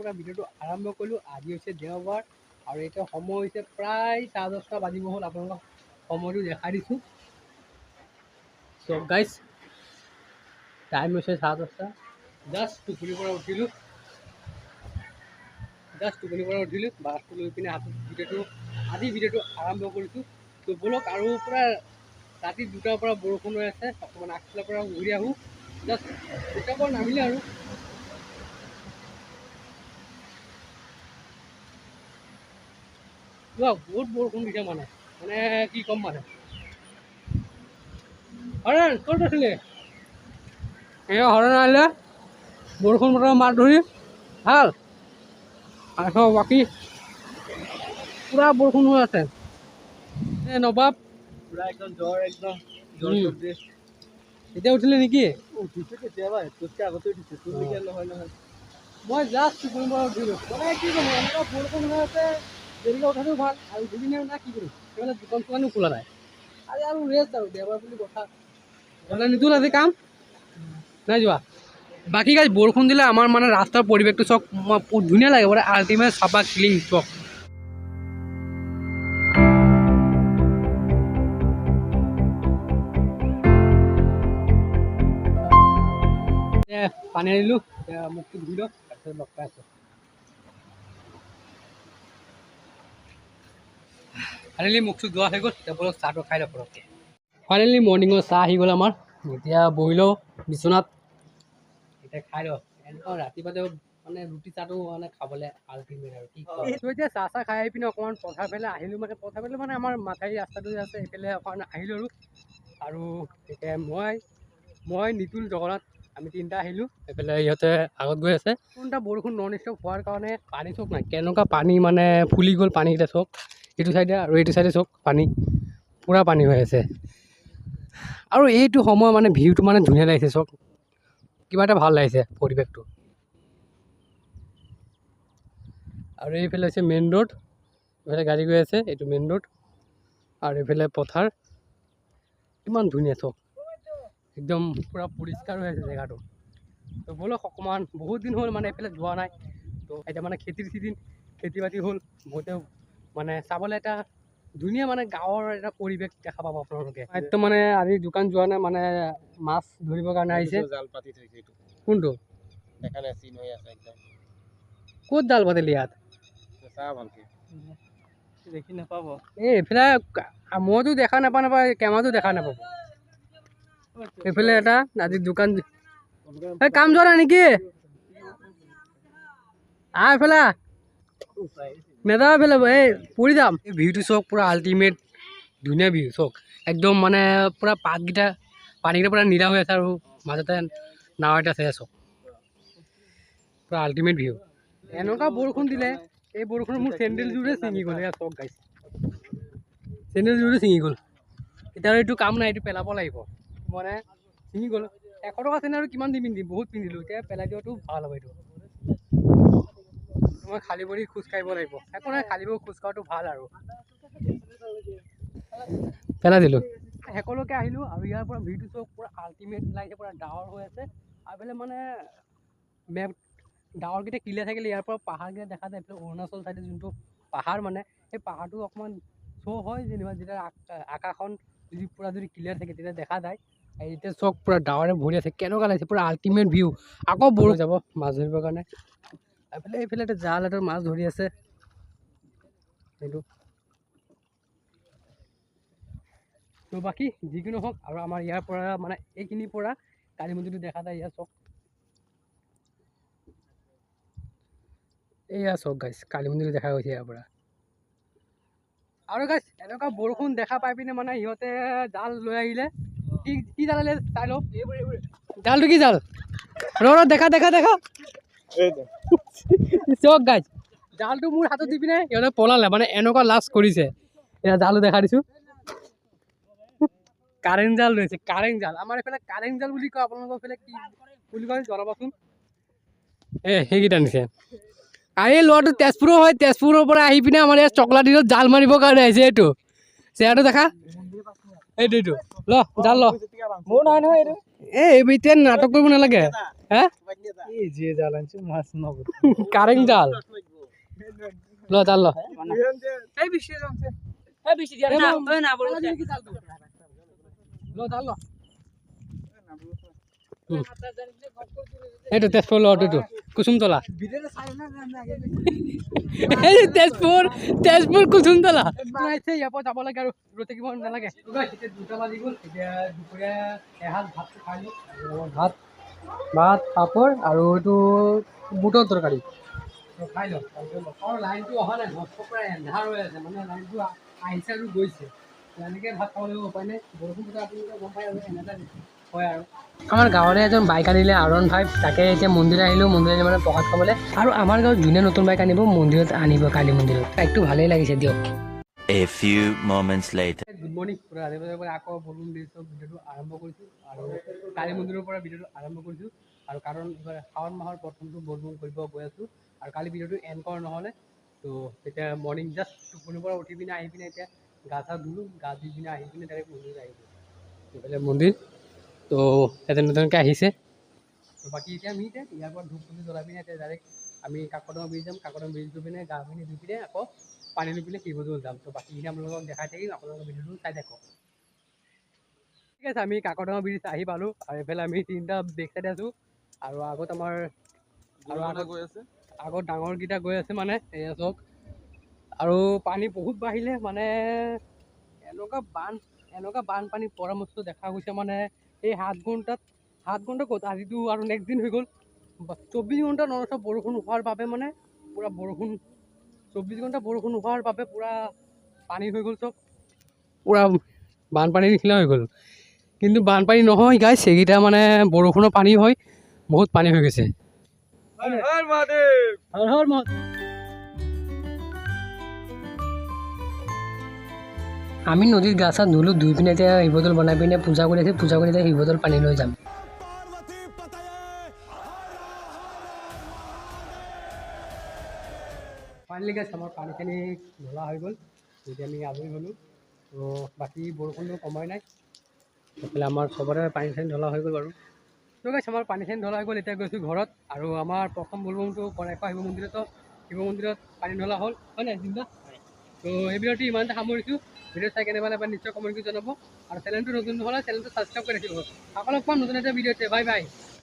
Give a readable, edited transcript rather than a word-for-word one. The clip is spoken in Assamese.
পৰা ভিডিঅ'টো আৰম্ভ কৰিলোঁ। আজি হৈছে দেওবাৰ আৰু এতিয়া সময় হৈছে প্ৰায় 10:30 বাজিব হ'ল। আপোনালোকক সময়টো দেখাই দিছোঁ। চ' গাইজ টাইম হৈছে 10:30। জাষ্ট টোপনিৰ পৰা উঠিলোঁ। বাছটো লৈ পিনে হাতত আজি ভিডিঅ'টো আৰম্ভ কৰিছোঁ। ত' ব'লক আৰু পূৰা ৰাতি 2টাৰ পৰা বৰষুণ হৈ আছে। অকণমান আগফালৰ পৰা ঘূৰি আহোঁ। জাষ্ট 2টাৰ পৰা নামিলে আৰু বহুত বৰষুণ দিছে মানে কি ক'ম মানে। হৰেণ ক'ত আছিলে? হৰেণ আহিলে বৰষুণ বতৰ মাছ ধৰি ভাল আৰু বাকী পূৰা বৰষুণ হৈ আছে। নবাব পূৰা একদম জ্বৰ এতিয়া উঠিলে নেকি? উঠিছে কেতিয়াবা তোতকৈ আগতে উঠিছে। তোৰ এতিয়া নহয়। মই জাষ্ট টোপনিৰ পৰা উঠিলোঁ। কি ক'ম এনেকুৱা বৰষুণ হৈ আছে। দেৰিকৈ উঠাটো ভাল আৰু দুদিনে কি কৰিম সেইবিলাক দোকান চোকানো খোলা নাই। আজি আৰু ৰেষ্ট আৰু দেওবাৰ বুলি কথা। নিতুল আজি কাম নাই যোৱা। বাকী গাইজ বৰষুণ দিলে আমাৰ মানে ৰাস্তাৰ পৰিৱেশটো চাওক ধুনীয়া লাগে। মানে আল্টিমেট চাফা ক্লিন চাওক। পানী আনিলোঁ, এতিয়া মুখটো ধুই লওঁ, তাৰপিছত লগ পাই আছোঁ। ফাইনেলি মুখটো ধোৱা হৈ গ'ল। এতিয়া বলক চাহটো খাই লওঁ পৰককৈ। ফাইনেলি মৰ্ণিঙৰ চাহ আহি গ'ল আমাৰ। এতিয়া বহি লওঁ বিচনাত, এতিয়া খাই লওঁ। এনেকুৱা ৰাতিপুৱাতে মানে ৰুটি চাহটো মানে খাবলৈ আল্টিমেট আৰু কি কওঁ। এতিয়া চাহ খাই আহি পিনে অকণমান পথাৰ ফালে আহিলোঁ। পথাৰ ফালে মানে আমাৰ মাথাউৰি ৰাস্তাটো আছে, সেইফালে অকণমান আহিলোঁ আৰু এতিয়া মই নিতুল জগন্নাথ আমি 3টা আহিলোঁ। এইফালে ইহঁতে আগত গৈ আছে। কোনটা বৰষুণ নন ষ্টপ হোৱাৰ কাৰণে পানী চওক নাই কেনেকুৱা পানী মানে ফুলি গ'ল পানীকেইটা চওক। এইটো চাইডে আৰু এইটো চাইডে চওক পানী পূৰা পানী হৈ আছে। আৰু এইটো সময় মানে ভিউটো মানে ধুনীয়া লাগিছে চওক। কিবা এটা ভাল লাগিছে পৰিৱেশটো। আৰু এইফালে হৈছে মেইন ৰোড। এইফালে গাড়ী গৈ আছে, এইটো মেইন ৰোড আৰু এইফালে পথাৰ। ইমান ধুনীয়া চওক, একদম পূৰা পৰিষ্কাৰ হৈ আছে জেগাটো। ত' ব'লক অকণমান বহুত দিন হ'ল মানে এইফালে যোৱা নাই। ত' এতিয়া মানে খেতিৰ চিজন, খেতি বাতি হ'ল। বহুতে মানে চাবলৈ এটা ধুনীয়া মানে গাঁৱৰ এটা পৰিৱেশ দেখা পাব আপোনালোকে। একদম মানে আজি দোকান যোৱা নাই মানে মাছ ধৰিবৰ কাৰণে আহিছে। জাল পাতি থৈছে এইটো কোনটো দেখা নাই চিন হৈ আছে একদম। ক'ত জাল পাতিলি ইয়াত? চাহ ভালকৈ দেখি নাপাব। এইফালে মইতো দেখা নাপাওঁ, কেমেৰাটো দেখা নাপাব। এইফালে এটা আজি দোকান কাম যোৱা নাই নেকি? এইফালে নেযাওঁ, এইফালে পৰি যাম। এই ভিউটো চাওক পূৰা আল্টিমেট ধুনীয়া ভিউ চাওক। একদম মানে পূৰা পাতকেইটা পানীকেইটা পূৰা নীলা হৈ আছে আৰু মাজতে নাও এটা আছে চাওক। পূৰা আল্টিমেট ভিউ। এনেকুৱা বৰষুণ দিলে এই বৰষুণত মোৰ চেণ্ডেলযোৰে ছিঙি গ'ল। এয়া চাওক গাইছ, চেণ্ডেলযোৰে ছিঙি গ'ল। এতিয়া আৰু এইটো কাম নাই, এইটো পেলাব লাগিব। মানে ছিঙি গ'ল। 100 টকা চেণ্ডেল আৰু কিমান দি পিন্ধিম, বহুত পিন্ধিলোঁ। এতিয়া পেলাই দিয়াটো ভাল হ'ব। এইটো মই খালী ভৰি খোজ কাঢ়িব লাগিব। একো নাই, খালী ভৰি খোজ কঢ়াটো ভাল আৰু পেলাই দিলোঁ। শেষলৈকে আহিলোঁ আৰু ইয়াৰ পৰা ভিউটো চাওক পূৰা আল্টিমেট লাগিছে। পূৰা ডাৱৰ হৈ আছে আৰু এইফালে মানে ডাৱৰকেইটা ক্লিয়াৰ থাকিলে ইয়াৰ পৰা পাহাৰকেইটা দেখা যায়। এইফালে অৰুণাচল চাইডে যোনটো পাহাৰ মানে সেই পাহাৰটো অকণমান শ্ব' হয় যেনিবা। যেতিয়া আকাশখন যদি ক্লিয়াৰ থাকে তেতিয়া দেখা যায়। এতিয়া চওক পূৰা ডাৱৰে ভৰি আছে, কেনেকুৱা লাগিছে পূৰা আল্টিমেট ভিউ। আকৌ বৰষুণ যাব মাছ ধৰিবৰ কাৰণে। এইফালে এটা জাল এটাত মাছ ধৰি আছে সেইটো। তো বাকী যিকোনো হওক আৰু আমাৰ ইয়াৰ পৰা মানে এইখিনিৰ পৰা কালি মন্দিৰটো দেখা যায়। ইয়াত চওক, এয়া চওক গাইছ, কালি মন্দিৰটো দেখা গৈছে ইয়াৰ পৰা। আৰু গাইছ এনেকুৱা বৰষুণ দেখা পাই পিনে মানে সিহঁতে জাল লৈ আহিলে। কি জাল আনিলে চাই লওক। জালটো কি জাল? দেখা চওক গাইছ, জালটো মোৰ হাতত দি পিনে সিহঁতে পলালে। মানে এনেকুৱা লাজ কৰিছে। এয়া জালো দেখা দিছোঁ। কাৰেণ্ট জাল লৈছে, কাৰেণ্ট জাল। আমাৰ এইফালে কাৰেণ্ট জাল বুলি কয়, আপোনালোকৰ এইফালে কি বুলি কয় জনাবচোন। সেইকেইটা নিছে। আৰু এই ল'ৰাটো তেজপুৰৰ হয়, তেজপুৰৰ পৰা আহি পিনে আমাৰ ইয়াত চকলা দিনত জাল মাৰিবৰ কাৰণে আহিছে। এইটো চেহেৰাটো দেখা, এইটো ল জাল ল। মোৰ নহয় নহয়, এইটো এতিয়া নাটক কৰিব নালাগে। হ্যাঁ এই যে জাল আনছে মাছ নগদ কারেন্ট জাল ল জাল ল এই বেশি জানছে এই বেশি দিয়া না ওই না বলো ল জাল ল এইটো তেজপুৰ ল এইটো কুসুমতলা ভিডিওটা চাই না আগে এই তেজপুৰ তেজপুৰ কুসুমতলা আছে ইয়াৰ পৰা যাব লাগে আৰু ৰৈ থাকিব নালাগে এতিয়া 2টা বাজি গ'ল এতিয়া দুপৰীয়া এসাঁজ ভাত খাই লওঁ ভাত ভাত পাপৰ আৰু এইটো বুটৰ তৰকাৰী খাই লওঁ আৰু লাইনটো অহা নাই ঘৰৰ পৰা এন্ধাৰ হৈ আছে মানে লাইনটো আহিছে আৰু গৈছে এনেকৈ ভাত খাব লাগিব উপায় নাই বৰষুণ বতৰ আপোনালোকে গম পায় আৰু এনেকুৱা হয় আৰু আমাৰ গাঁৱৰে এজন বাইক আনিলে R15 তাকে এতিয়া মন্দিৰ আহিলোঁ মন্দিৰত মানে প্ৰসাদ খাবলৈ আৰু আমাৰ গাঁৱত যোনে নতুন বাইক আনিব মন্দিৰত আনিব কালি মন্দিৰত বাইকটো ভালেই লাগিছে দিয়ক A few moments later. Good morning পুৰা ৰাতিপুৱাৰ পৰা আকৌ বলুন দিছোঁ ভিডিঅ'টো আৰম্ভ কৰিছোঁ আৰু কালি মন্দিৰৰ পৰা ভিডিঅ'টো আৰম্ভ কৰিছোঁ আৰু কাৰণ এইবাৰ শাওণ মাহৰ প্ৰথমটো বলুন কৰিব গৈ আছোঁ আৰু কালি ভিডিঅ'টো এণ্ড কৰা নহ'লে তো এতিয়া মৰ্ণিং জাষ্ট টোপনিৰ পৰা উঠি পিনে আহি পিনে এতিয়া গা চা ধুলোঁ গা ধুই পিনে আহি পিনে ডাইৰেক্ট মন্দিৰত আহিছোঁ এইফালে মন্দিৰ তো এজন নতুনকৈ আহিছে তো বাকী এতিয়া আমি এতিয়া ইয়াৰ পৰা ধূপ পুলি জ্বলাই পিনে এতিয়া ডাইৰেক্ট আমি কাকডাঙৰ ব্ৰিজ যাম কাকডাঙৰ ব্ৰিজ গৈ পিনে গা পিনে ধুই পিনে আকৌ পানী লৈ পিনে শিৱদৌল যাম তো বাকীখিনি আপোনালোকক দেখাই থাকিম আপোনালোকৰ ভিডিঅ'টো চাই থাকক ঠিক আছে আমি কাকডাঙৰ ব্ৰিজ আহি পালোঁ আৰু এইফালে আমি 3টা বেক চাইডে আছোঁ আৰু আগত আমাৰ আৰু আগত ডাঙৰকেইটা গৈ আছে মানে এয়া চাওক আৰু পানী বহুত বাঢ়িলে মানে এনেকুৱা বানপানী পৰা বস্তু দেখা গৈছে মানে এই 7 ঘণ্টাত ক'ত আজিতো আৰু নেক্সট দিন হৈ গ'ল 24 ঘণ্টা ননষ্টপ বৰষুণ হোৱাৰ বাবে মানে পূৰা বৰষুণ 24 ঘণ্টা বৰষুণ হোৱাৰ বাবে পূৰা পানী হৈ গ'ল চব পূৰা বানপানীৰ নিচিনা হৈ গ'ল কিন্তু বানপানী নহয় গাইছ এইকেইটা মানে বৰষুণৰ পানী হয় বহুত পানী হৈ গৈছে হৰ হৰ মহাদেৱ আমি নদীত গা চা ধুলোঁ ধুই পিনে এতিয়া শিৱদৌল বনাই পিনে পূজা কৰি আছে পূজা কৰি এতিয়া শিৱদৌল পানী লৈ যাম ফাইনেলি গাইছ আমাৰ পানীখিনি ঢলা হৈ গ'ল এতিয়া আমি আজৰি হ'লোঁ তো বাকী বৰষুণটো কমাই নাই এইফালে আমাৰ চবতে পানী চানী ঢলা হৈ গ'ল বাৰু তো গাইছ আমাৰ পানী চানী ঢলা হৈ গ'ল এতিয়া গৈছোঁ ঘৰত আৰু আমাৰ প্ৰথম বলবমটো কণাইখোৱা শিৱ মন্দিৰত পানী ঢলা হ'ল হয় নাই চিন্তা তো এই ভিডিঅ'টো ইমানতে সামৰিছোঁ ভিডিঅ' চাই কেনেকুৱা লাগে নিশ্চয় কমেণ্ট কৰি জনাব আৰু চেনেলটো নতুন নহ'লে চেনেলটো ছাবস্ক্ৰাইব কৰি ৰাখিব আকৌ লগ পাম নতুন এটা ভিডিঅ'তে বাই বাই